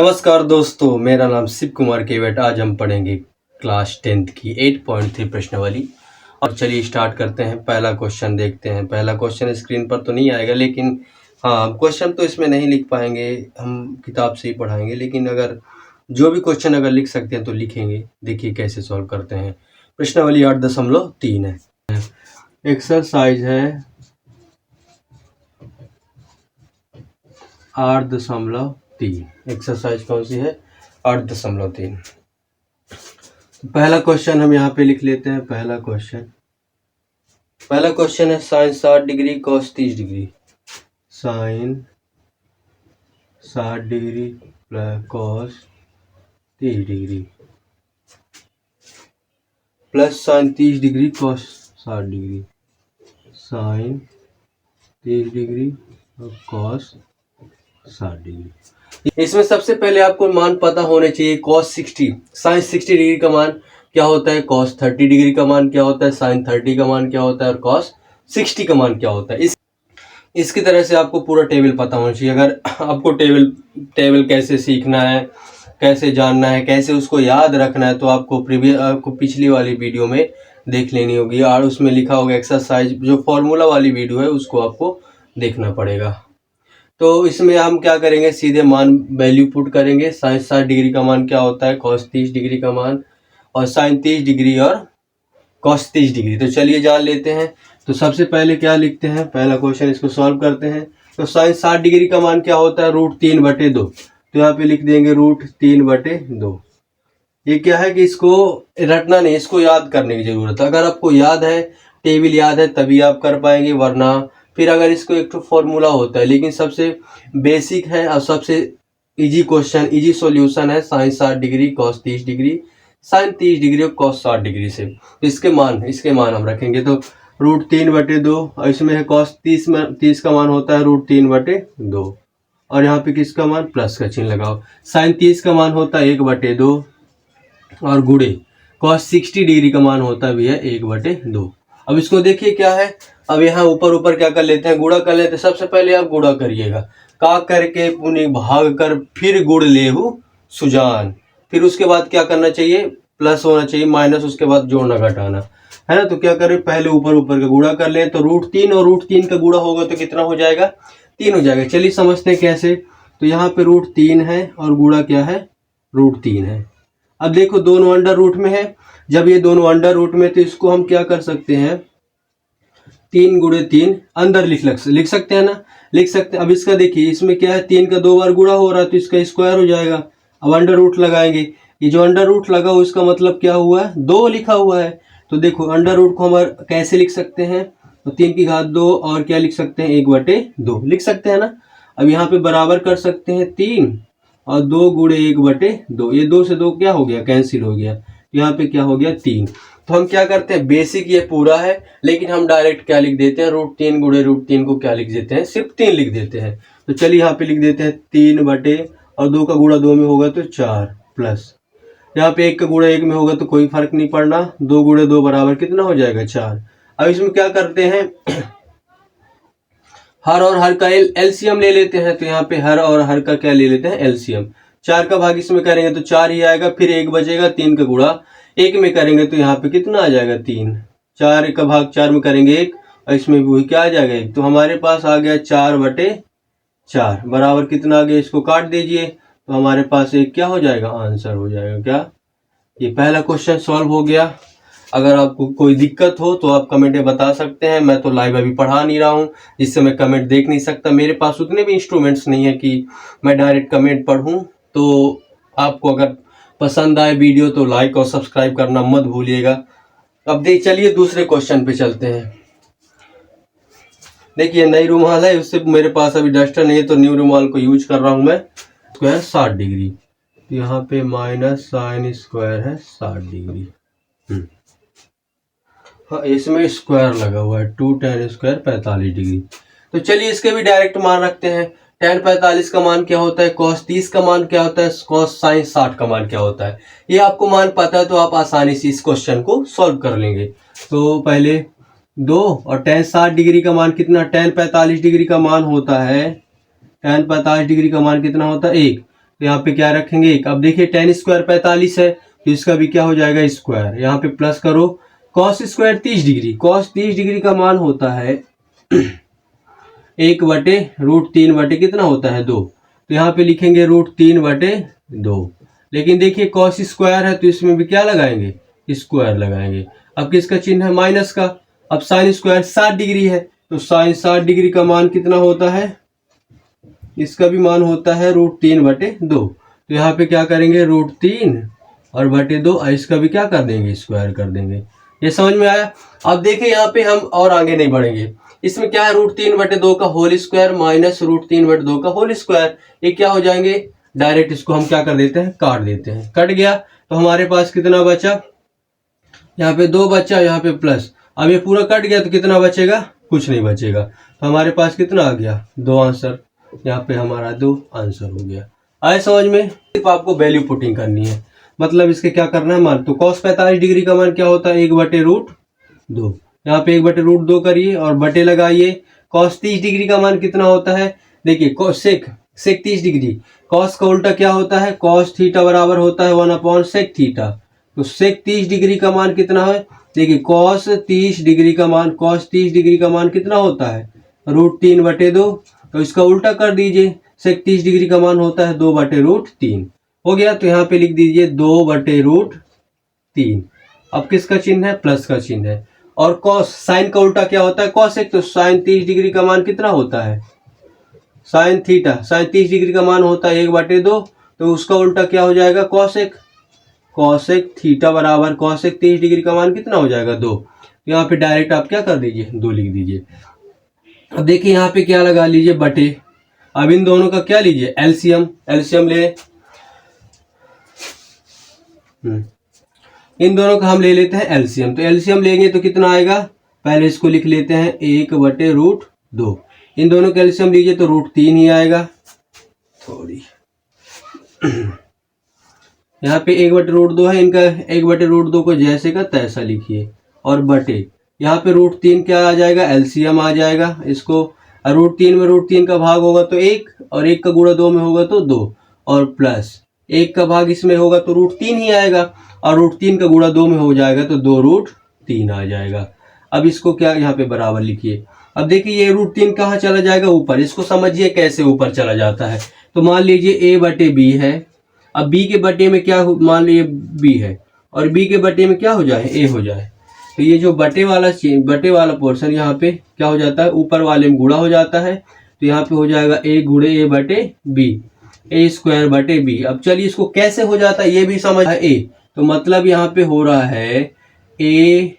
नमस्कार दोस्तों, मेरा नाम शिव कुमार केवट। आज हम पढ़ेंगे क्लास 10th की 8.3 प्रश्नावली। और चलिए स्टार्ट करते हैं। पहला क्वेश्चन देखते हैं। पहला क्वेश्चन स्क्रीन पर तो नहीं आएगा, लेकिन हाँ, क्वेश्चन तो इसमें नहीं लिख पाएंगे, हम किताब से ही पढ़ाएंगे। लेकिन अगर जो भी क्वेश्चन अगर लिख सकते हैं तो लिखेंगे। देखिए कैसे सॉल्व करते हैं। प्रश्नावली 8.3 है। एक्सरसाइज है 8.3। एक्सरसाइज कौन सी है? 8.3। पहला क्वेश्चन हम यहाँ पे लिख लेते हैं। पहला क्वेश्चन है sine 60 degree cos 30 degree. Sine 60 degree plus cos 30 degree plus sine 30 degree cos 60 degree. Sine 30 degree और कॉस 60 डिग्री। इसमें सबसे पहले आपको मान पता होने चाहिए। कॉस 60, साइन 60 डिग्री का मान क्या होता है, कॉस 30 डिग्री का मान क्या होता है, साइन 30 का मान क्या होता है और कॉस 60 का मान क्या होता है। इसकी तरह से आपको पूरा टेबल पता होना चाहिए। अगर आपको टेबल कैसे सीखना है, कैसे जानना है, कैसे उसको याद रखना है, तो आपको पिछली वाली वीडियो में देख लेनी होगी। और उसमें लिखा होगा एक्सरसाइज, जो फॉर्मूला वाली वीडियो है उसको आपको देखना पड़ेगा। तो इसमें हम क्या करेंगे, सीधे मान वैल्यू पुट करेंगे। साइन 60 डिग्री का मान क्या होता है, कॉस 30 डिग्री का मान, और साइन 30 डिग्री और कॉस 30 डिग्री। तो चलिए जान लेते हैं। तो सबसे पहले क्या लिखते हैं, पहला क्वेश्चन इसको सॉल्व करते हैं। तो साइन 60 डिग्री का मान क्या होता है, √3/2। तो यहाँ पे लिख देंगे √3/2। ये क्या है कि इसको रटना नहीं, इसको याद करने की जरूरत है। अगर आपको याद है, टेबल याद है, तभी आप कर पाएंगे, वरना फिर अगर इसको एक तो फॉर्मूला होता है। लेकिन सबसे बेसिक है और सबसे इजी क्वेश्चन, इजी सॉल्यूशन है sine 60 degree cos 30 degree, sine 30 degree और कॉस 60 डिग्री से। इसके मान हम रखेंगे। तो √3/2, और इसमें है कॉस 30 का मान होता है √3/2, और यहाँ पे किसका मान, प्लस का चिन्ह लगाओ। साइन 30 का मान होता है 1/2, और गुणे कॉस 60 डिग्री का मान होता भी है 1/2। अब इसको देखिए क्या है। अब यहाँ ऊपर क्या कर लेते हैं, गुणा कर लेते हैं। सबसे पहले आप गुणा करिएगा, का करके पुनि भाग कर फिर गुण लेहु सुजान। फिर उसके बाद क्या करना चाहिए, प्लस होना चाहिए, माइनस उसके बाद जोड़ना घटाना है ना। तो क्या करें, पहले ऊपर का गुणा कर ले। तो √3 और √3 का गुणा होगा तो कितना हो जाएगा, 3 हो जाएगा। चलिए समझते हैं कैसे। तो यहाँ पे √3 है और गुणा क्या है, √3 है। अब देखो दोनों अंडर रूट में है। जब ये दोनों अंडर रूट में, तो इसको हम क्या कर सकते हैं, 3 × 3 अंदर लिख सकते हैं ना, लिख सकते हैं। अब इसका देखिए, इसमें क्या है, 3 का 2 बार गुणा हो रहा है तो इसका स्क्वायर हो जाएगा। अब अंडर रूट लगाएंगे। ये जो अंडर रूट लगा हो इसका मतलब क्या हुआ है, 2 लिखा हुआ है। तो देखो अंडर रूट को हम कैसे लिख सकते हैं, तो 3 की घात 2 और क्या लिख सकते हैं, 1/2 लिख सकते हैं ना। अब यहाँ पे बराबर कर सकते हैं 3 और 2 × 1/2। ये 2 से 2 क्या हो गया, कैंसिल हो गया। यहाँ पे क्या हो गया, 3। तो हम क्या करते हैं, बेसिक ये पूरा है, लेकिन हम डायरेक्ट क्या लिख देते हैं, √3 × √3 को क्या लिख देते हैं, सिर्फ 3 लिख देते हैं। तो चलिए यहाँ पे लिख देते हैं 3 और 2 का गुणा 2 में होगा तो 4, प्लस यहाँ पे 1 का गुणा 1 में होगा तो कोई फर्क नहीं पड़ना। 2 × 2 बराबर कितना हो जाएगा, 4। अब इसमें क्या करते हैं, हर और हर का एलसीएम ले लेते हैं। तो यहाँ पे हर और हर का क्या ले लेते हैं, एलसीएम। 4 का भाग इसमें करेंगे तो 4 ही आएगा, फिर 1 बचेगा। 3 का गुणा 1 में करेंगे तो यहाँ पे कितना आ जाएगा, 3। 4 का भाग 4 में करेंगे 1, और इसमें भी वही क्या आ जाएगा, 1। तो हमारे पास आ गया 4/4 बराबर कितना आ गया, इसको काट दीजिए तो हमारे पास एक क्या हो जाएगा, आंसर हो जाएगा। क्या, ये पहला क्वेश्चन सॉल्व हो गया। अगर आपको कोई दिक्कत हो तो आप कमेंट में बता सकते हैं। मैं तो लाइव अभी पढ़ा नहीं रहा हूँ, जिससे मैं कमेंट देख नहीं सकता। मेरे पास उतने भी इंस्ट्रूमेंट्स नहीं है कि मैं डायरेक्ट कमेंट पढ़ूँ। तो आपको अगर पसंद आए वीडियो तो लाइक और सब्सक्राइब करना मत भूलिएगा। अब चलिए दूसरे क्वेश्चन पे चलते हैं। देखिए नई रुमाल है, उससे मेरे पास अभी डस्टर नहीं है, तो न्यू रुमाल को यूज कर रहा हूँ मैं। स्क्वायर 60 डिग्री, तो यहाँ पे माइनस साइन स्क्वायर है 60 डिग्री। हाँ, इसमें स्क्वायर लगा हुआ है, 2 tan स्क्वायर 45 डिग्री। तो चलिए इसके भी डायरेक्ट मान रखते हैं। tan 45 का मान क्या होता है, cos 30 का मान क्या होता है, cos sin 60 का मान क्या होता है। ये आपको मान पता है तो आप आसानी से इस क्वेश्चन को सॉल्व कर लेंगे। तो पहले 2 और tan 60 डिग्री का मान कितना, tan 45 डिग्री का मान होता है, tan 45 डिग्री का मान कितना होता है, 1। तो यहाँ पे क्या रखेंगे 1। अब देखिए tan स्क्वायर 45 है, तो इसका भी क्या हो जाएगा स्क्वायर। यहाँ पे प्लस करो cos square 30 degree, cos 30 degree का मान होता है 1/√3 बटे कितना होता है 2। तो यहाँ पे लिखेंगे √3/2। लेकिन देखिए cos स्क्वायर है तो इसमें भी क्या लगाएंगे स्क्वायर लगाएंगे। अब किसका चिन्ह है माइनस का। अब साइन स्क्वायर 60 डिग्री है, तो साइन 60 डिग्री का मान कितना होता है, इसका भी मान होता है √3/2। तो यहाँ पे क्या करेंगे √3 और बटे 2, इसका भी क्या कर देंगे स्क्वायर कर देंगे। ये समझ में आया। अब देखिए यहाँ पे हम और आगे नहीं बढ़ेंगे। इसमें क्या है √3/2 का होल स्क्वायर माइनस √3/2 का होल स्क्वायर, ये क्या हो जाएंगे डायरेक्ट इसको हम क्या कर देते हैं काट देते हैं। कट गया तो हमारे पास कितना बचा, यहाँ पे 2 बचा, यहाँ पे प्लस। अब ये पूरा कट गया तो कितना बचेगा, कुछ नहीं बचेगा। तो हमारे पास कितना आ गया 2 आंसर। यहाँ पे हमारा 2 आंसर हो गया। आए समझ में। सिर्फ आपको वैल्यू पुटिंग करनी है, मतलब इसके क्या करना है मान। तो cos 45 डिग्री का मान क्या होता है 1/√2। यहाँ पे 1/√2 करिए और बटे लगाइए। cos 30 डिग्री का मान कितना होता है, देखिए sec 30 डिग्री, cos का उल्टा क्या होता है cos थीटा बराबर होता है 1/sec थीटा। तो sec 30 डिग्री का मान कितना है, देखिए cos 30 डिग्री का मान कितना होता है √3/2। तो इसका उल्टा कर दीजिए, sec 30 डिग्री का मान होता है 2/√3 हो गया। तो यहाँ पे लिख दीजिए 2/√3। अब किसका चिन्ह है प्लस का चिन्ह है। और cos साइन का उल्टा क्या होता है cosec, तो साइन 30 डिग्री का मान कितना होता है साइन 30 डिग्री का मान होता है 1/2। तो उसका उल्टा क्या हो जाएगा cosec थीटा बराबर cosec 30 डिग्री का मान कितना हो जाएगा 2। तो यहाँ पे डायरेक्ट आप क्या कर दीजिए 2 लिख दीजिए। अब देखिए यहाँ पे क्या लगा लीजिए बटे। अब इन दोनों का क्या लीजिए एलसीएम ले। इन दोनों का हम ले लेते हैं एलसीएम। तो एलसीएम लेंगे तो कितना आएगा, पहले इसको लिख लेते हैं 1/√2। इन दोनों का एलसीएम लीजिए तो √3 ही आएगा। थोड़ी यहाँ पे 1/√2 है, इनका 1/√2 को जैसे का तैसा लिखिए और बटे यहाँ पे √3 क्या आ जाएगा एलसीएम आ जाएगा। इसको √3 में √3 का भाग होगा तो 1 और 1 का गुणा 2 में होगा तो 2 और प्लस 1 का भाग इसमें होगा तो √3 ही आएगा और √3 का गुणा 2 में हो जाएगा तो 2√3 आ जाएगा। अब इसको क्या यहाँ पे बराबर लिखिए। अब देखिए ये √3 कहाँ चला जाएगा ऊपर, इसको समझिए कैसे ऊपर चला जाता है। तो मान लीजिए a/b है। अब b के बटे में क्या मान लीजिए b है और b के बटे में क्या हो जाए a हो जाए। तो ये जो बटे वाला पोर्शन यहाँ पे क्या हो जाता है ऊपर वाले में गुणा हो जाता है। तो यहाँ पे हो जाएगा a गुणे a/b, a²/b। अब चलिए इसको कैसे हो जाता है ये भी समझ a। तो मतलब यहाँ पे हो रहा है a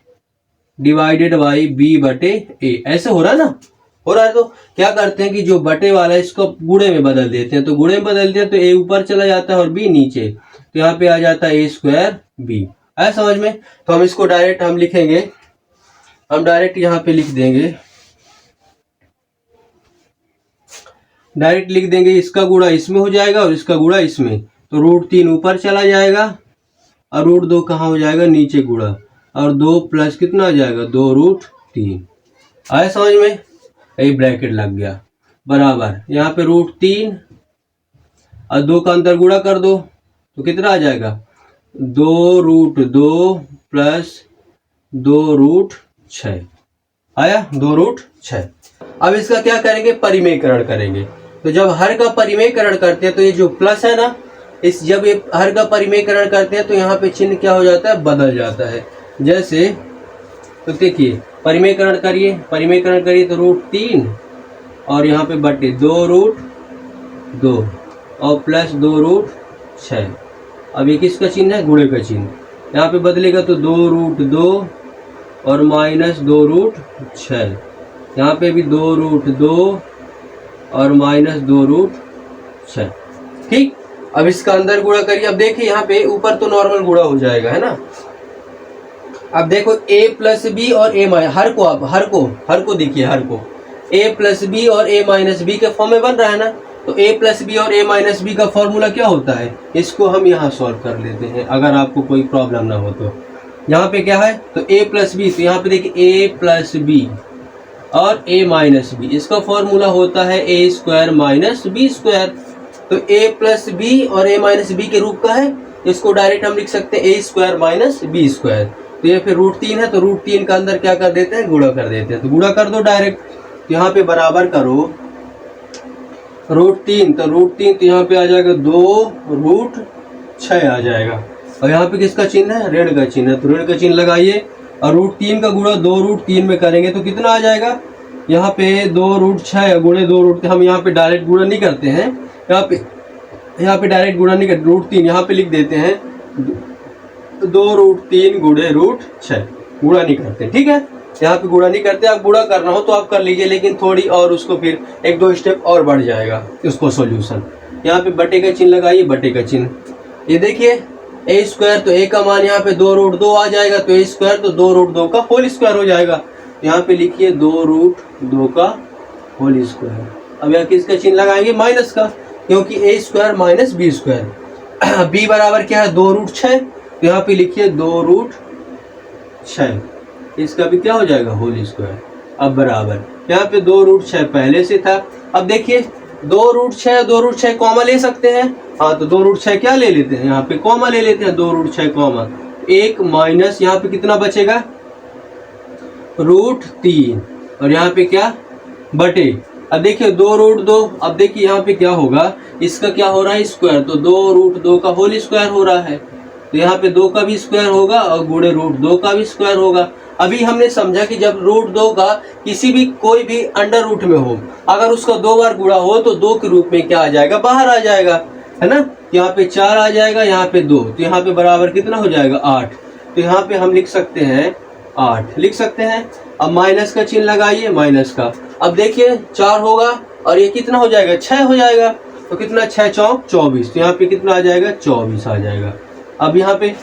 डिवाइडेड बाई b/a, ऐसे हो रहा है ना, हो रहा है। तो क्या करते हैं कि जो बटे वाला है इसको गुणे में बदल देते हैं। तो गुणे में बदलते हैं तो a ऊपर चला जाता है और b नीचे। तो यहाँ पे आ जाता है a²b। आया समझ में। तो हम इसको डायरेक्ट हम लिखेंगे, हम डायरेक्ट यहाँ पे लिख देंगे, डायरेक्ट लिख देंगे इसका गुणा इसमें हो जाएगा और इसका गुणा इसमें। तो √3 ऊपर चला जाएगा और √2 कहाँ हो जाएगा नीचे गुणा और 2 प्लस कितना आ जाएगा 2√3। आया समझ में। यही ब्रैकेट लग गया बराबर यहाँ पे √3 और 2 का अंदर गुणा कर दो तो कितना आ जाएगा 2√2 प्लस 2√6 आया 2√6। अब इसका क्या करेंगे परिमेयकरण करेंगे। तो जब हर का परिमेयकरण करते हैं तो ये जो प्लस है ना, इस जब ये हर का परिमेयकरण करते हैं तो यहाँ पे चिन्ह क्या हो जाता है बदल जाता है। जैसे तो देखिए परिमेयकरण करिए तो √3 और यहाँ पे बटे 2√2 और प्लस 2√6। अब ये किसका चिन्ह है गुणे का चिन्ह, यहाँ पे बदलेगा तो 2√2 और माइनस 2√6। यहाँ पे भी 2√2 और माइनस 2√6। ठीक। अब इसका अंदर गुणा करिए। अब देखिए यहाँ पे ऊपर तो नॉर्मल गुणा हो जाएगा है ना। अब देखो a+b और a हर को देखिए, हर को a+b और a-b के फॉर्म में बन रहा है ना। तो a+b और a-b का फॉर्मूला क्या होता है, इसको हम यहाँ सॉल्व कर लेते हैं अगर आपको कोई प्रॉब्लम ना हो तो। यहाँ पे क्या है तो a+b, तो यहाँ पे देखिए a+b और a-b, इसका फॉर्मूला होता है a² - b²। तो a प्लस बी और a माइनस बी के रूप का है, इसको डायरेक्ट हम लिख सकते हैं a square minus B square. तो ये फिर √3 है, तो √3 का अंदर क्या कर देते हैं, गुणा कर देते हैं। तो गुणा कर दो डायरेक्ट, तो यहाँ पे बराबर करो √3, तो √3 तो यहाँ पे आ जाएगा 2√6 आ जाएगा। और यहाँ पे किसका चिन्ह है, ऋण का चिन्ह है, तो ऋण का चिन्ह लगाइए। और √3 का गुणा 2√3 में करेंगे तो कितना आ जाएगा, यहाँ पे 2√6 गुणे 2 हम यहाँ पे डायरेक्ट गुणा नहीं करते हैं, यहाँ पे डायरेक्ट गुणा नहीं करते, √3 यहाँ पे लिख देते हैं 2√3 गुणे √6, गुणा नहीं करते, ठीक है। यहाँ पे गुणा नहीं करते, आप गुणा करना हो तो आप कर लीजिए, लेकिन थोड़ी और उसको फिर 1-2 स्टेप और बढ़ जाएगा उसको सॉल्यूशन। यहाँ पे बटे का चिन्ह लगाइए, बटे का चिन्ह, ये देखिए a स्क्वायर, तो a का मान यहाँ पे 2√2 आ जाएगा, तो a स्क्वायर तो 2√2 का होल स्क्वायर हो जाएगा। यहाँ पे लिखिए 2√2 का होल स्क्वायर। अब यहाँ किसका चिन्ह लगाएंगे, माइनस का, क्योंकि a square minus B square. b बराबर क्या है, 2√6, तो यहाँ पे लिखिए 2√6, इसका भी क्या हो जाएगा, होल स्क्वायर। अब बराबर यहाँ पे 2√6 पहले से था। अब देखिए 2√6 कॉमा ले सकते हैं, हाँ, तो 2√6 क्या ले लेते हैं, यहाँ पे कॉमा ले लेते हैं, 2√6 कॉमा 1 माइनस यहाँ पे कितना बचेगा, √3, और यहाँ पे क्या, बटे। अब देखिए 2√2, अब देखिए यहाँ पे क्या होगा, इसका क्या हो रहा है, स्क्वायर, तो 2√2 का होल स्क्वायर हो रहा है, तो यहाँ पे 2 का भी स्क्वायर होगा और गुणे √2 का भी स्क्वायर होगा। अभी हमने समझा कि जब √2 का किसी भी कोई भी अंडर रूट में हो, अगर उसका 2 बार गुणा हो तो 2 के रूप में क्या आ जाएगा, बाहर आ जाएगा, है ना। यहाँ पे 4 आ जाएगा, यहाँ पे 2, तो यहाँ पे बराबर कितना हो जाएगा, 8। तो यहाँ पे हम लिख सकते हैं 8 लिख सकते हैं। अब माइनस का चिन्ह लगाइए, माइनस का। अब देखिए 4 होगा और ये कितना हो जाएगा, 6 हो जाएगा, तो कितना, 6 चौक 24, तो यहाँ पे कितना आ जाएगा, 24 आ जाएगा। अब यहाँ पे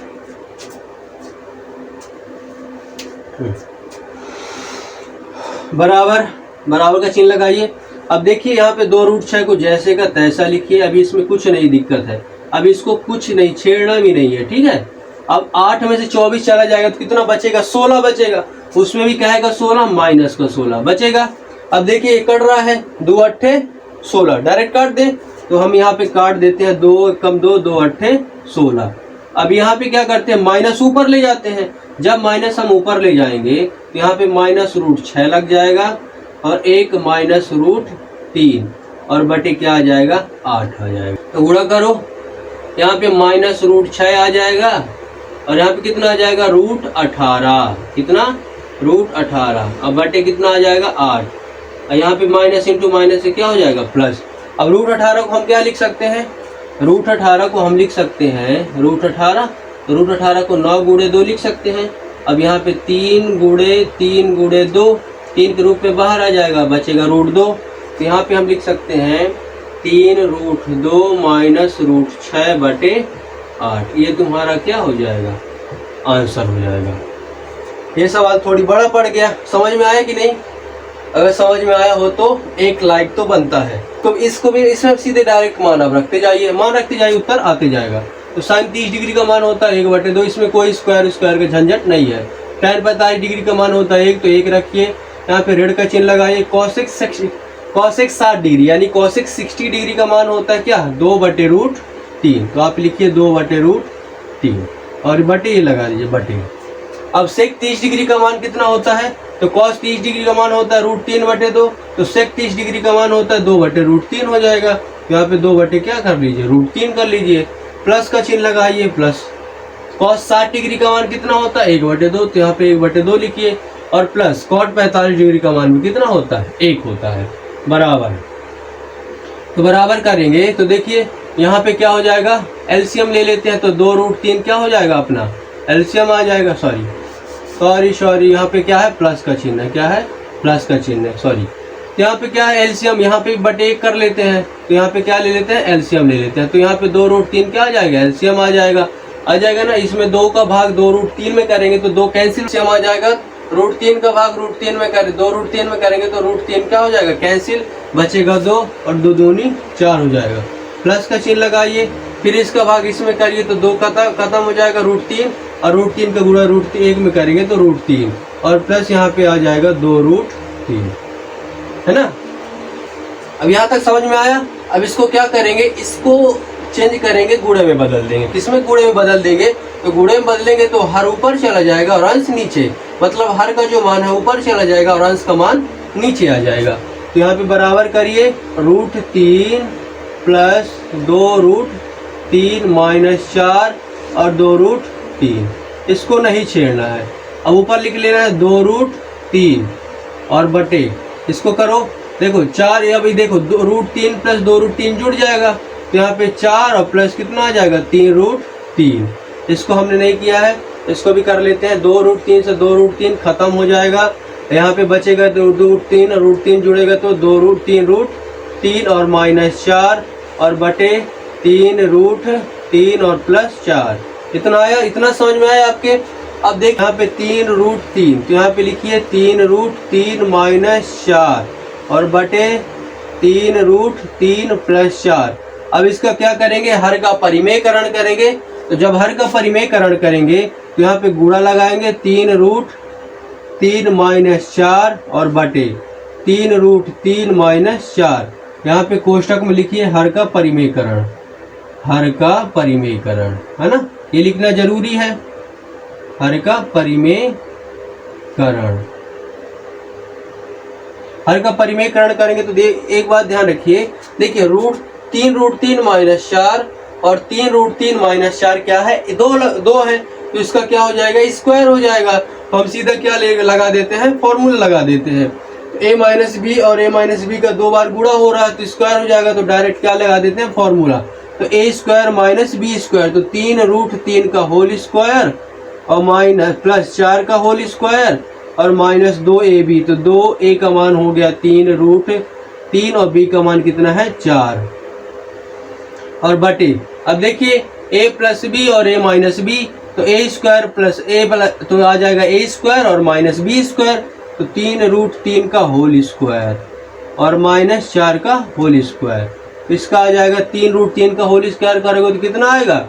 बराबर का चिन्ह लगाइए। अब देखिए यहाँ पे 2√6 को जैसे का तैसा लिखिए, अभी इसमें कुछ नहीं दिक्कत है, अब इसको कुछ नहीं छेड़ना भी नहीं है, ठीक है। अब 8 में से 24 चला जाएगा तो कितना बचेगा, 16 बचेगा, उसमें भी क्या है 16 माइनस का 16 बचेगा। अब देखिए ये कट रहा है, 2 8 16, डायरेक्ट काट दे, तो हम यहाँ पे काट देते हैं, 2 कम 2 2 8 16। अब यहाँ पे क्या करते हैं, माइनस ऊपर ले जाते हैं, जब माइनस हम ऊपर ले जाएंगे तो यहाँ पे माइनस √6 लग जाएगा और 1 माइनस √3 और बटे क्या आ जाएगा, 8 आ जाएगा। तो गुणा करो, यहाँ पे माइनस √6 आ जाएगा और यहाँ पे कितना आ जाएगा, √18, कितना, √18, अब बटे कितना आ जाएगा, 8, और यहाँ पे माइनस इंटू माइनस से क्या हो जाएगा, प्लस। अब √18 को हम क्या लिख सकते हैं, √18 को हम लिख सकते हैं, √18, तो √18 को 9 गुणे 2 लिख सकते हैं। अब यहाँ पे 3 गुणे 2, 3 के रूप में बाहर आ जाएगा, बचेगा √2, तो यहाँ पे हम लिख सकते हैं 3√2 माइनस √6 बटे 8, ये तुम्हारा क्या हो जाएगा, आंसर हो जाएगा। ये सवाल थोड़ी बड़ा पड़ गया, समझ में आया कि नहीं, अगर समझ में आया हो तो एक लाइक तो बनता है। तो इसको भी इसमें सीधे डायरेक्ट मान आप रखते जाइए, उत्तर आते जाएगा। तो sin 30 डिग्री का मान होता है 1/2, इसमें कोई स्क्वायर का झंझट नहीं है। tan 45 डिग्री का मान होता है 1, तो 1 रखिए, यहाँ पे ऋण का चिन्ह लगाइए। cosec 60 डिग्री यानी cosec 60 डिग्री का मान होता है क्या, 2/√3, तो आप लिखिए 2/√3 और बटे ये लगा दीजिए, बटे। अब sec 30 डिग्री का मान कितना होता है, तो cos 30 डिग्री का मान होता है √3/2, तो sec 30 डिग्री का मान होता है 2/√3 हो जाएगा। यहाँ पे 2 बटे क्या कर लीजिए, √3 कर लीजिए, प्लस का चिन्ह लगाइए, प्लस। cos 60 डिग्री का मान कितना होता है, 1/2, तो यहाँ पे 1/2 लिखिए, और प्लस cot 45 डिग्री का मान भी कितना होता है, 1 होता है, बराबर। तो बराबर करेंगे तो देखिए यहाँ पे क्या हो जाएगा, एलसीएम ले लेते हैं, तो 2√3 क्या हो जाएगा, अपना एलसीएम आ जाएगा, सॉरी यहाँ पे क्या है, प्लस का चिन्ह है, क्या है, प्लस का चिन्ह है, सॉरी। तो यहाँ पे क्या है, एलसीएम, यहाँ पे बटे 1 कर लेते हैं, तो यहाँ पे क्या ले लेते हैं, एलसीएम ले लेते हैं, तो यहाँ पे 2√3 क्या आ जाएगा, एलसीएम आ जाएगा ना। इसमें 2 का भाग 2√3 में करेंगे तो 2 कैंसिल, एलसीएम आ जाएगा, √3 का भाग √3 में करें, 2√3 में करेंगे तो √3 क्या हो जाएगा, कैंसिल, बचेगा 2 और 2 दूनी 4 हो जाएगा। प्लस का चिन्ह लगाइए, फिर इसका भाग इसमें करिए तो 2 खत्म हो जाएगा, √3, और √3 का गुणा √1 में करेंगे तो √3, और प्लस यहाँ पे आ जाएगा 2√3, है ना। अब यहाँ तक समझ में आया। अब इसको क्या करेंगे, इसको चेंज करेंगे, गुणे में बदल देंगे। किसमें गुणे में बदल देंगे, तो गुणे में बदलेंगे तो हर ऊपर चला जाएगा और अंश नीचे, मतलब हर का जो मान है ऊपर चला जाएगा और अंश का मान नीचे आ जाएगा। तो यहाँ पे बराबर करिए, √3 प्लस 2√3 माइनस 4 और 2√3, इसको नहीं छेड़ना है। अब ऊपर लिख लेना है 2√3 और बटे, इसको करो, देखो 4, अभी देखो √3 प्लस 2√3 जुड़ जाएगा, तो यहाँ पे 4 और प्लस कितना आ जाएगा 3√3। इसको हमने नहीं किया है, इसको भी कर लेते हैं। 2√3 से 2√3 खत्म हो जाएगा, यहाँ पे बचेगा 2√3 और √3 जुड़ेगा तो 2√3 और माइनस 4 और बटे 3√3 और प्लस 4। इतना आया, इतना समझ में आया आपके। अब देख यहाँ पे 3√3, तो यहाँ पे लिखिए 3√3 माइनस 4 और बटे 3√3 प्लस 4। अब इसका क्या करेंगे, हर का परिमेयकरण करेंगे। तो जब हर का परिमेयकरण करेंगे तो यहाँ पे गुणा लगाएंगे, 3√3 माइनस 4 और बटे 3√3 माइनस 4। यहाँ पे कोष्टक में लिखिए हर का परिमेयकरण, हर का परिमेयकरण, है ना, ये लिखना जरूरी है, हर का परिमेयकरण। हर का परिमेयकरण करेंगे तो एक बात ध्यान रखिए, देखिए √3 माइनस 4 और 3√3 माइनस 4 क्या है, दो है, तो इसका क्या हो जाएगा, स्क्वायर हो जाएगा। तो हम सीधा क्या लगा देते हैं, फॉर्मूला लगा देते हैं। a माइनस बी और a माइनस बी का 2 बार गुणा हो रहा है तो स्क्वायर हो जाएगा, तो डायरेक्ट क्या लगा देते हैं, फॉर्मूला। तो a square minus B square, तो 3√3 का होल स्क्वायर और माइनस प्लस 4 का होल स्क्वायर और माइनस 2ab, तो 2a का मान हो गया 3√3 और b का मान कितना है 4 और बटे। अब देखिए a प्लस बी और a माइनस बी, तो a स्क्वायर प्लस a तो आ जाएगा a स्क्वायर और माइनस बी स्क्वायर, तो 3√3 का होल स्क्वायर और माइनस 4 का होल स्क्वायर। तो इसका आ जाएगा 3√3 का होल स्क्वायर करोगे तो कितना आएगा,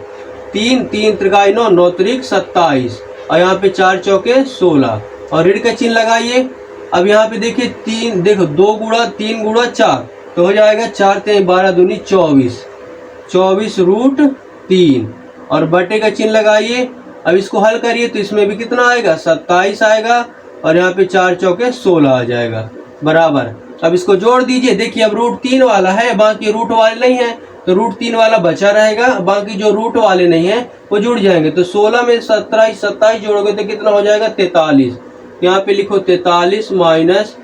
3 3 त्रिकाई 9 9 त्रिक 27 और यहाँ पे 4 चौके 16 और ऋण का चिन्ह लगाइए। अब यहाँ पे देखिए 3, देखो 2 गुणा 3 गुणा 4 तो हो जाएगा 4 3 12 दूनी 24, 24√3 और बटे का चिन्ह लगाइए। अब इसको हल करिए तो इसमें भी कितना आएगा, 27 आएगा और यहाँ पे 4 चौके 16 आ जाएगा बराबर। अब इसको जोड़ दीजिए, देखिए अब √3 वाला है, बाकी रूट वाले नहीं है, तो √3 वाला बचा रहेगा, बाकी जो रूट वाले नहीं है वो जुड़ जाएंगे। तो 16 में 27 जोड़ोगे तो कितना हो जाएगा 43। यहाँ पे लिखो 43 माइनस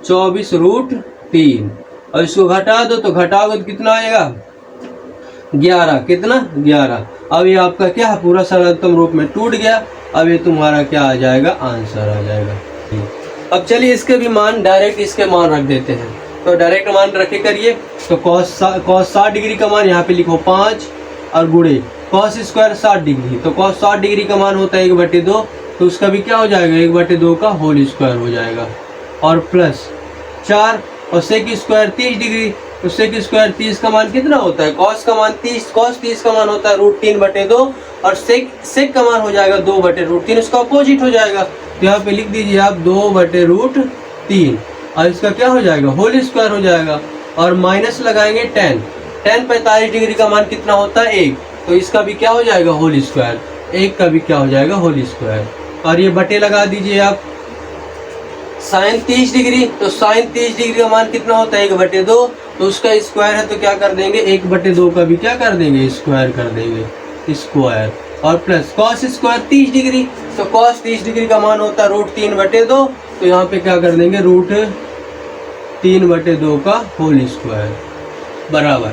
24√3 और इसको घटा दो, तो घटाओगे तो कितना आएगा 11, कितना 11। अब ये आपका क्या है, पूरा सरलतम रूप में टूट गया। अब ये तुम्हारा क्या आ जाएगा, आंसर आ जाएगा। अब चलिए इसके भी मान डायरेक्ट इसके मान रख देते हैं, तो डायरेक्ट मान रखे करिए। तो cos 60 डिग्री का मान यहाँ पे लिखो 5 और गुणे cos स्क्वायर 60 डिग्री, तो cos 60 डिग्री का मान होता है 1/2, तो उसका भी क्या हो जाएगा 1/2 का होल स्क्वायर हो जाएगा और प्लस 4 और sec स्क्वायर 30 डिग्री, तो sec स्क्वायर 30 का मान कितना होता है, cos का मान 30, cos 30 का मान होता है √3/2 और sec का मान हो जाएगा 2/√3, उसका अपोजिट हो जाएगा। तो यहाँ पे लिख दीजिए आप 2/√3 और इसका क्या हो जाएगा, होल स्क्वायर हो जाएगा और माइनस लगाएंगे 10 45 डिग्री का मान कितना होता है 1, तो इसका भी क्या हो जाएगा होल स्क्वायर, 1 का भी क्या हो जाएगा होल स्क्वायर और ये बटे लगा दीजिए आप। sin 30 डिग्री, तो sin 30 डिग्री का मान कितना होता है 1/2, तो उसका स्क्वायर है तो क्या कर देंगे 1/2 का भी क्या कर देंगे स्क्वायर कर देंगे स्क्वायर और प्लस cos स्क्वायर 30 डिग्री, तो cos 30 डिग्री का मान होता है √3/2, तो यहाँ पे क्या कर देंगे √3/2 का होल स्क्वायर बराबर।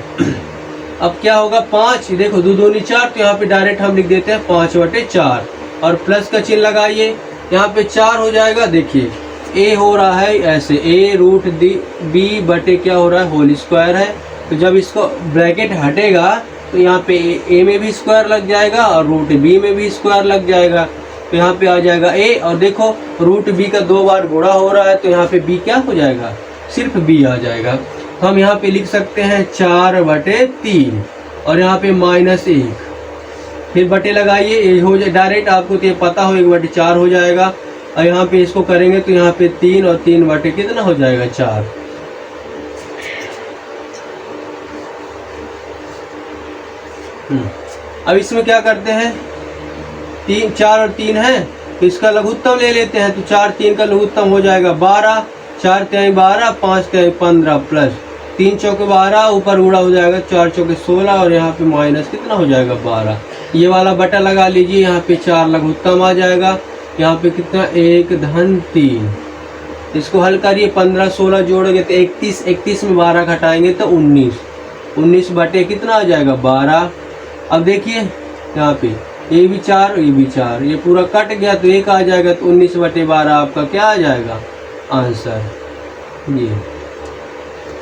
अब क्या होगा 5, देखो 2 दूनी 4, तो यहाँ पे डायरेक्ट हम लिख देते हैं 5/4 और प्लस का चिन्ह लगाइए, यहाँ पे 4 हो जाएगा। देखिए a हो रहा है ऐसे, a√b बटे क्या हो रहा है होल स्क्वायर है, तो जब इसको ब्रैकेट हटेगा तो यहाँ पे a में भी स्क्वायर लग जाएगा और √b में भी स्क्वायर लग जाएगा, तो यहाँ पे आ जाएगा a और देखो √b का 2 बार गुणा हो रहा है तो यहाँ पे b क्या हो जाएगा, सिर्फ b आ जाएगा। तो हम यहाँ पे लिख सकते हैं 4/3 और यहाँ पे -1, फिर बटे लगाइए, ये हो जाए डायरेक्ट, आपको तो ये पता हो 1/4 हो जाएगा और यहाँ पे इसको करेंगे तो यहाँ पे 3 और 3 बटे कितना हो जाएगा 4। अब इसमें क्या करते हैं, 4 और 3 है तो इसका लघुत्तम ले लेते हैं। तो 4 3 का लघुत्तम हो जाएगा 12, 4 तिहाई 12, 5 तिहाई 15 प्लस 3 चौके 12, ऊपर उड़ा हो जाएगा 4 चौके 16 और यहाँ पे माइनस कितना हो जाएगा 12। ये वाला बटा लगा लीजिए, यहाँ पे 4 लघुत्तम आ जाएगा, यहाँ पे कितना 1 धन 3। इसको हल करिए, 15 16 जोड़ेंगे तो 31, 31 में 12 घटाएंगे तो 19, 19 बटे कितना आ जाएगा 12। अब देखिए यहाँ पे ये भी 4 ये भी 4, ये पूरा कट गया तो 1 आ जाएगा, तो 19 बटे 12 आपका क्या आ जाएगा आंसर। ये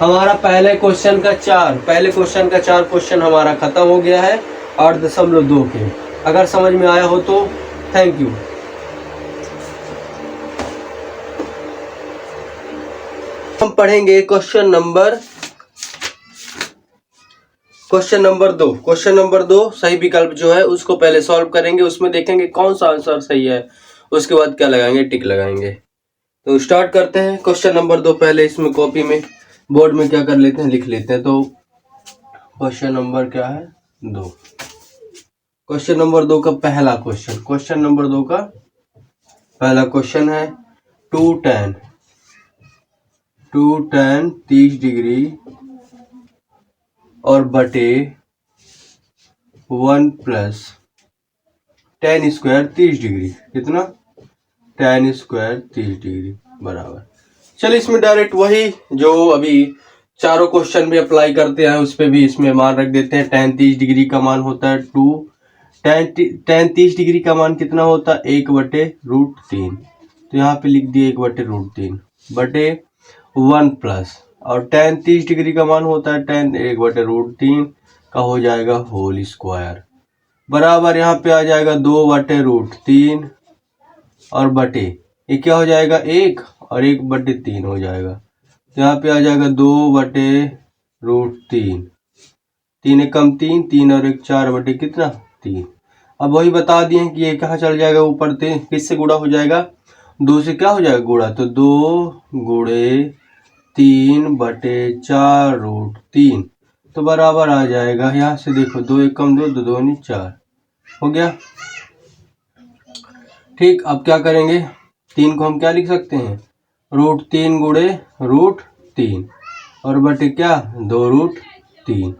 हमारा पहले क्वेश्चन का 4 क्वेश्चन हमारा खत्म हो गया है 8.2 के। अगर समझ में आया हो तो थैंक यू। हम पढ़ेंगे क्वेश्चन नंबर 2। क्वेश्चन नंबर 2 सही विकल्प जो है उसको पहले सॉल्व करेंगे, उसमें देखेंगे कौन सा आंसर सही है, उसके बाद क्या लगाएंगे, टिक लगाएंगे। तो स्टार्ट करते हैं क्वेश्चन नंबर 2। पहले इसमें कॉपी में बोर्ड में क्या कर लेते हैं, लिख लेते हैं। तो क्वेश्चन नंबर क्या है 2। क्वेश्चन नंबर 2 का पहला क्वेश्चन है 2 tan 30 डिग्री और बटे 1 प्लस tan स्क्वायर 30 डिग्री, कितना tan स्क्वायर 30 डिग्री बराबर। चलिए इसमें डायरेक्ट वही जो अभी चारों क्वेश्चन भी अप्लाई करते हैं उस पर भी इसमें मान रख देते हैं। tan 30 डिग्री का मान होता है 2, tan 30 डिग्री का मान कितना होता है 1/√3, तो यहाँ पे लिख दिए 1/√3 बटे 1 प्लस, और tan 30 डिग्री का मान होता है tan 1/√3 का हो जाएगा होल स्क्वायर बराबर, यहाँ पे आ जाएगा 2/√3 और बटे ये क्या हो जाएगा 1 और 1/3 हो जाएगा, तो यहाँ पे आ जाएगा 2/√3, 3 कम 3, 3 और 1 4 बटे कितना 3। अब वही बता दिए कि ये कहाँ चल जाएगा ऊपर, किससे गुणा हो जाएगा 2 से, क्या हो जाएगा गुणा, तो 2 गुणे 3/4√3 तो बराबर आ जाएगा, यहाँ से देखो 2 1 कम 2, 2 2 नहीं 4 हो गया। ठीक, अब क्या करेंगे, 3 को हम क्या लिख सकते हैं √3 गुणे √3 और बटे क्या 2√3,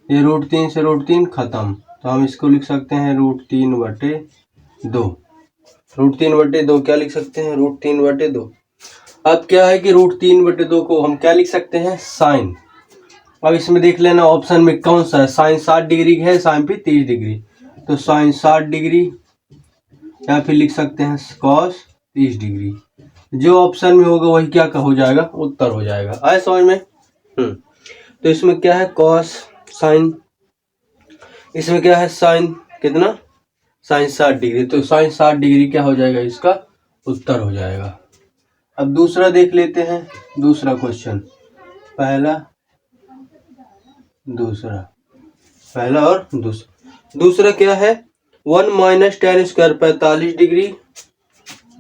ये √3 से √3 खत्म, तो हम इसको लिख सकते हैं √3/2, √3/2 क्या लिख सकते हैं √3/2। अब क्या है कि √3/2 को हम क्या लिख सकते हैं साइन। अब इसमें देख लेना ऑप्शन में कौन सा है, साइन 60 डिग्री है, साइन पे 30 डिग्री, तो साइन 60 डिग्री या फिर लिख सकते हैं कॉस 30 डिग्री। जो ऑप्शन में होगा वही क्या हो जाएगा उत्तर हो जाएगा। आए समझ में। तो इसमें क्या है कॉस साइन, इसमें क्या है साइन कितना साइन 60 डिग्री, तो साइन 60 डिग्री क्या हो जाएगा इसका उत्तर हो जाएगा। अब दूसरा देख लेते हैं, दूसरा क्वेश्चन, पहला और दूसरा क्या है 1 minus tan square 45 degree,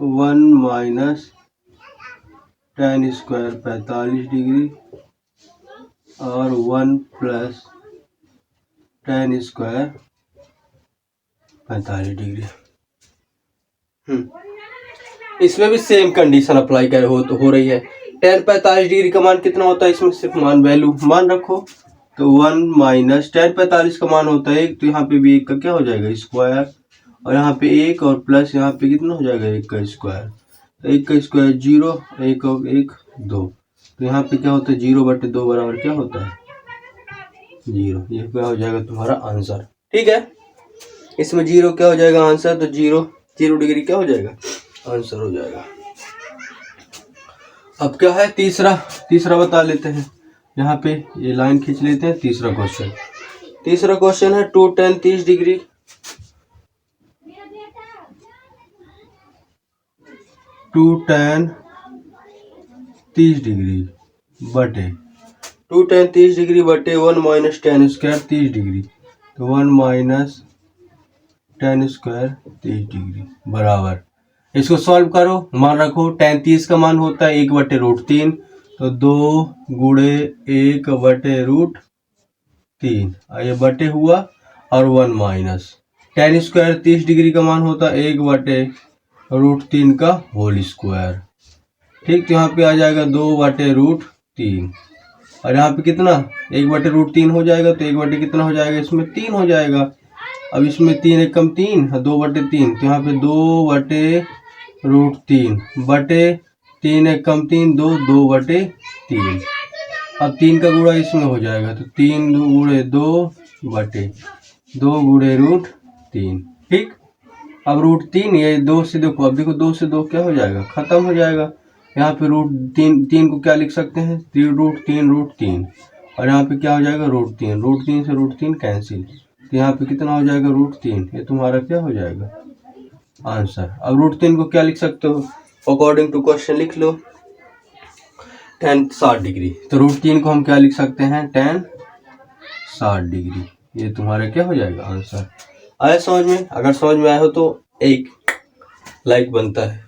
1 minus tan square 45 degree और 1 प्लस tan स्क्वायर 45 डिग्री। इसमें भी सेम कंडीशन अप्लाई कर हो रही है। tan 45 डिग्री का मान कितना होता है, इसमें सिर्फ वैल्यू मान रखो, तो 1 माइनस tan 45 का मान होता है 1, तो यहाँ पे भी 1 का क्या हो जाएगा स्क्वायर, और यहाँ पे 1 और प्लस यहाँ पे कितना हो जाएगा 1 का स्क्वायर, तो 1 का स्क्वायर 0, 1 और 1 2, तो यहाँ पे क्या होता है 0/2 बराबर क्या होता है 0, ये क्या हो जाएगा तुम्हारा आंसर। ठीक है, इसमें 0 क्या हो जाएगा आंसर, तो 0 डिग्री क्या हो जाएगा आंसर हो जाएगा। अब क्या है तीसरा बता लेते हैं, यहाँ पे ये लाइन खींच लेते हैं। तीसरा क्वेश्चन है 2 tan 30 डिग्री, 2 tan 30 डिग्री बटे 2 tan 30 डिग्री बटे 1 माइनस tan स्क्वायर 30 डिग्री, तो 1 माइनस tan स्क्वायर 30 डिग्री बराबर, इसको सॉल्व करो, मान रखो tan 30 का मान होता है 1/√3, तो 2 गुणे 1/√3, ये बटे हुआ और 1 माइनस tan स्क्वायर 30 डिग्री का मान होता है 1/√3 का होल स्क्वायर। ठीक, तो यहाँ पे आ जाएगा 2/√3 और यहाँ पे कितना 1/√3 हो जाएगा, तो 1 कितना हो जाएगा, इसमें 3 हो जाएगा। अब इसमें 3 एक कम 3 है 2/3, तो यहाँ पे 2/√3 बटे 3 एक कम 3 2/3। अब 3 का गुणा इसमें हो जाएगा, तो 3 गुणे 2 बटे 2 गुणे √3। ठीक, अब √3 ये 2 से देखो, अब देखो 2 से 2 क्या हो जाएगा, खत्म हो जाएगा। यहाँ पे √3 को क्या लिख सकते हैं, √3 और यहाँ पे क्या हो जाएगा √3 से √3 कैंसिल, तो यहाँ पे कितना हो जाएगा √3। ये तुम्हारा क्या हो जाएगा आंसर। अब √3 को क्या लिख सकते हो, अकॉर्डिंग टू क्वेश्चन लिख लो tan 60 डिग्री। तो √3 को हम क्या लिख सकते हैं, tan 60 डिग्री। ये तुम्हारा क्या हो जाएगा आंसर। आया समझ में? अगर समझ में आया हो तो एक लाइक बनता है।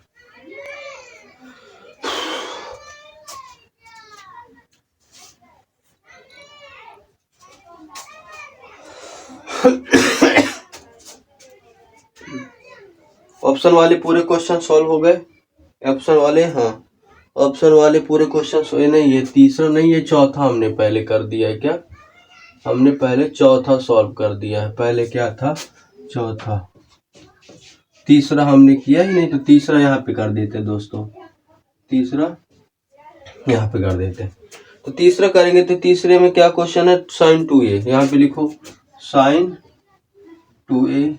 ऑप्शन वाले पूरे क्वेश्चन सॉल्व हो गए। ऑप्शन वाले, हाँ ऑप्शन वाले पूरे क्वेश्चन नहीं, ये तीसरा नहीं, ये चौथा हमने पहले कर दिया है। क्या हमने पहले चौथा सॉल्व कर दिया है, पहले क्या था चौथा, तीसरा हमने किया ही नहीं, तो तीसरा यहाँ पे कर देते दोस्तों, तीसरा यहाँ पे कर देते। तो तीसरा करेंगे, तो तीसरे में क्या क्वेश्चन है, sin 2a, यहाँ पे लिखो sin 2a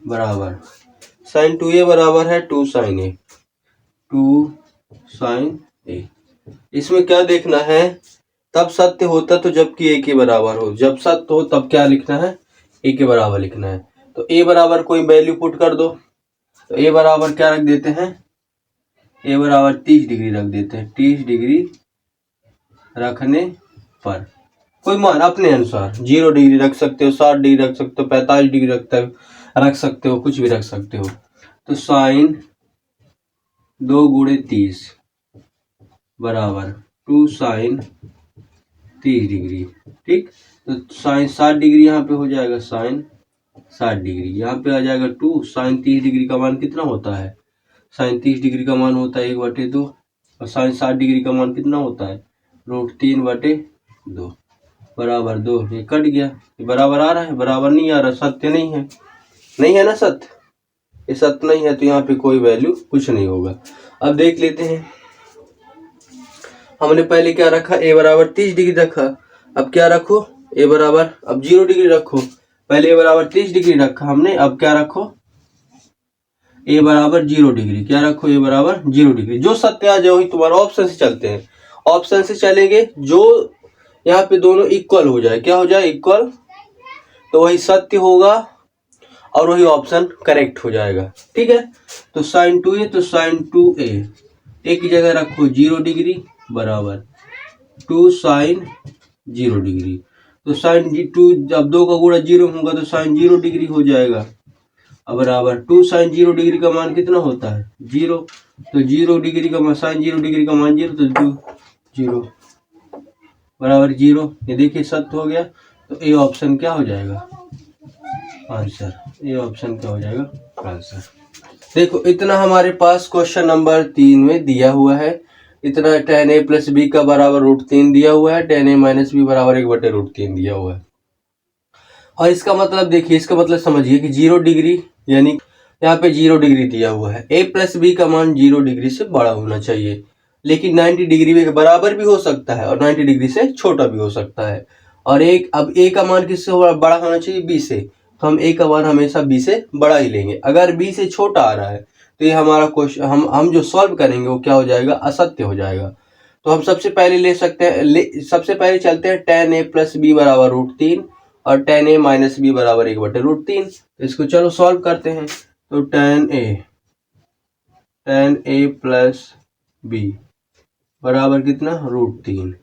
बराबर, sin 2a बराबर है 2 sin a, 2 sin a। इसमें क्या देखना है, तब सत्य होता तो जबकि a के बराबर हो, जब सत्य हो तब क्या लिखना है, a के बराबर लिखना है। तो a बराबर कोई वैल्यू पुट कर दो, तो a बराबर क्या रख देते हैं, a बराबर 30 डिग्री रख देते हैं। 30 डिग्री रखने पर कोई मान अपने अनुसार 0 डिग्री रख सकते हो, 60 डिग्री रख सकते हो, 45 डिग्री रख सकते हो, कुछ भी रख सकते हो। तो साइन 2 गुणे 30 बराबर 2 साइन 30 डिग्री। ठीक, तो साइन 60 डिग्री यहाँ पे हो जाएगा, साइन 60 डिग्री यहाँ पे आ जाएगा 2 साइन 30 डिग्री का मान कितना होता है, साइन 30 डिग्री का मान होता है 1/2 और साइन 60 डिग्री का मान कितना होता है √3/2 बराबर 2। ये कट गया, ये बराबर आ रहा है, बराबर नहीं आ रहा, सत्य नहीं है, नहीं है ना सत्य, ये सत्य नहीं है, तो यहाँ पे कोई वैल्यू कुछ नहीं होगा। अब देख लेते हैं, हमने पहले क्या रखा, a बराबर 30 डिग्री रखा, अब क्या रखो a बराबर, अब 0 डिग्री रखो, पहले a बराबर 30 डिग्री रखा हमने, अब क्या रखो a बराबर 0 डिग्री, क्या रखो a बराबर 0 डिग्री। जो सत्य आ जाए वही तुम्हारा, ऑप्शन से चलते हैं, ऑप्शन से चलेंगे, जो यहाँ पे दोनों इक्वल हो जाए, क्या हो जाए इक्वल, तो वही सत्य होगा और वही ऑप्शन करेक्ट हो जाएगा। ठीक है, तो साइन 2a, तो साइन 2a एक की जगह रखो 0 डिग्री बराबर 2 साइन 0 डिग्री, तो साइन 2 जब 2 का गुणा 0 होगा तो साइन 0 डिग्री हो जाएगा, अब बराबर 2 साइन 0 डिग्री का मान कितना होता है 0, तो 0 डिग्री का मान, साइन 0 डिग्री का मान 0, तो 0 बराबर 0। ये देखिए सत्य हो गया, तो ए ऑप्शन क्या हो जाएगा आंसर, ये ऑप्शन क्या हो जाएगा आंसर। देखो इतना हमारे पास क्वेश्चन नंबर 3 में दिया हुआ है, इतना tan a प्लस बी का बराबर √3 दिया हुआ है, tan a माइनस बी बराबर 1/√3 दिया हुआ है। और इसका मतलब देखिए, इसका मतलब समझिए कि 0 डिग्री, यानी यहाँ पे 0 डिग्री दिया हुआ है, a प्लस बी का मान 0 डिग्री से बड़ा होना चाहिए, लेकिन 90 डिग्री के बराबर भी हो सकता है और 90 डिग्री से छोटा भी हो सकता है। और एक, अब a का मान किससे बड़ा होना चाहिए, b से, तो हम a का मान हमेशा b से बड़ा ही लेंगे। अगर b से छोटा आ रहा है तो ये हमारा क्वेश्चन, हम जो सॉल्व करेंगे वो क्या हो जाएगा, असत्य हो जाएगा। तो हम सबसे पहले ले सकते हैं, सबसे पहले चलते हैं tan a प्लस बी बराबर √3 और tan a माइनस बी बराबर 1/√3। तो इसको चलो सॉल्व करते हैं। तो tan a प्लस बी बराबर कितना √3,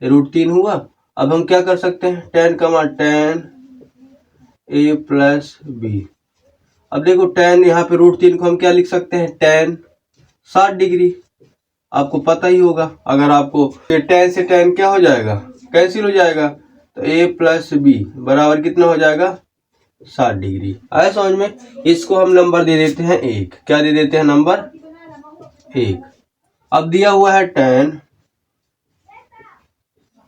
√3 हुआ। अब हम क्या कर सकते हैं, tan का मान tan a प्लस बी, अब देखो tan यहाँ पे √3 को हम क्या लिख सकते हैं, tan 60 डिग्री, आपको पता ही होगा। अगर आपको tan से tan क्या हो जाएगा, कैंसिल हो जाएगा, तो a प्लस बी बराबर कितना हो जाएगा 60 डिग्री। आया समझ में। इसको हम नंबर दे देते हैं 1। क्या दे देते हैं नंबर 1। अब दिया हुआ है tan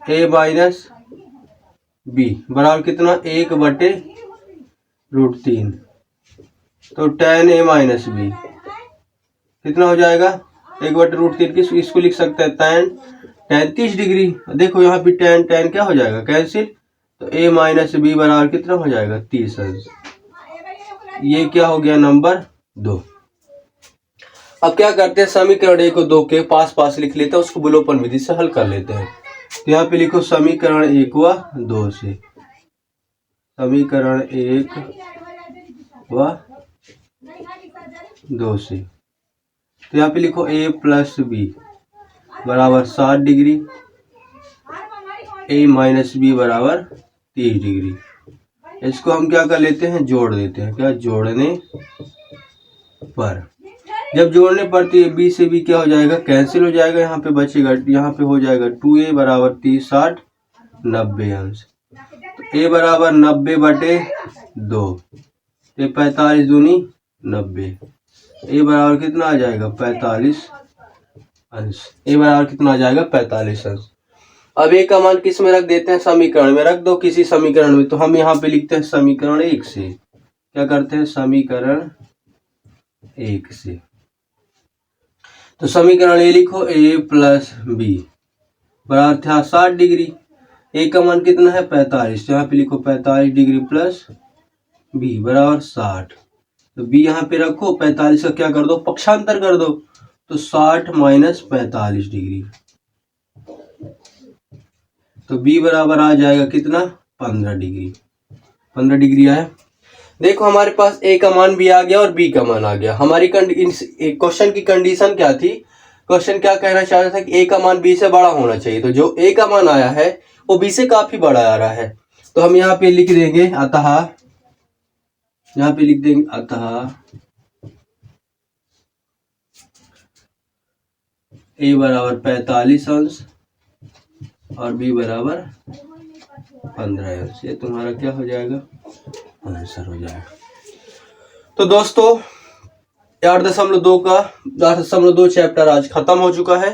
a माइनस बी बराबर कितना 1/√3। तो tan a माइनस बी कितना हो जाएगा 1/√3। इसको लिख सकते हैं tan 30 डिग्री। देखो यहाँ पे tan क्या हो जाएगा कैंसिल। तो a माइनस बी बराबर कितना हो जाएगा 30 अंश। ये क्या हो गया नंबर 2। अब क्या करते हैं समीकरण 1 को 2 के पास पास लिख लेते हैं, उसको विलोपन विधि से हल कर लेते हैं। तो यहाँ पे लिखो समीकरण 1 व 2 से, समीकरण 1 व 2 से। तो यहाँ पे लिखो a प्लस बी बराबर 60 डिग्री, a माइनस बी बराबर 30 डिग्री। इसको हम क्या कर लेते हैं जोड़ देते हैं। क्या जोड़ने पर, जब जोड़ने पर तो ये b से b क्या हो जाएगा कैंसिल हो जाएगा। यहाँ पे बचेगा, यहाँ पे हो जाएगा 2a बराबर 30 60 90 अंश। a बराबर 90/2, ये 45 दूनी 90। a बराबर कितना आ जाएगा 45 अंश। a बराबर कितना आ जाएगा 45 अंश। अब a का मान किस में रख देते हैं समीकरण में रख दो किसी समीकरण में। तो हम यहाँ पे लिखते हैं समीकरण 1 से। क्या करते हैं समीकरण 1 से। तो समीकरण ए लिखो a प्लस बी बराबर था 60 डिग्री। a का मान कितना है 45। यहाँ पे लिखो 45 डिग्री प्लस b बराबर 60। तो b यहाँ पे रखो, 45 का क्या कर दो पक्षांतर कर दो। तो 60 माइनस 45 डिग्री। तो b बराबर आ जाएगा कितना 15 डिग्री। 15 डिग्री आया। देखो हमारे पास a का मान भी आ गया और b का मान आ गया। हमारी क्वेश्चन की कंडीशन क्या थी, क्वेश्चन क्या कहना चाह रहा था कि a का मान b से बड़ा होना चाहिए। तो जो a का मान आया है वो b से काफी बड़ा आ रहा है। तो हम यहाँ पे लिख देंगे अतः, यहाँ पे लिख देंगे अतः a बराबर 45 अंश और b बराबर 15 अंश। ये तुम्हारा क्या हो जाएगा आंसर हो जाएगा। तो दोस्तों 8.2 का 8.2 चैप्टर आज खत्म हो चुका है।